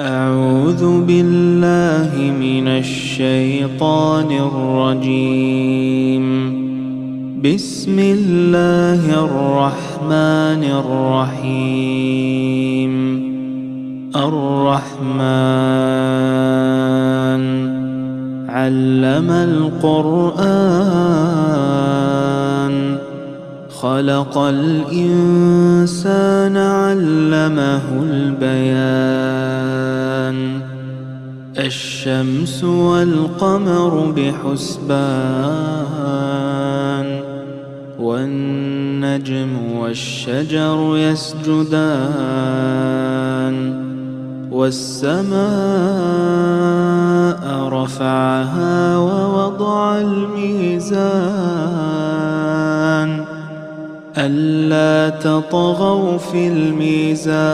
أعوذ بالله من الشيطان الرجيم. بسم الله الرحمن الرحيم. الرحمن علم القرآن خلق الإنسان علمه البيان. الشمس والقمر بحسبان والنجم والشجر يسجدان والسماء رفعها ووضع الميزان ألا تطغوا في الميزان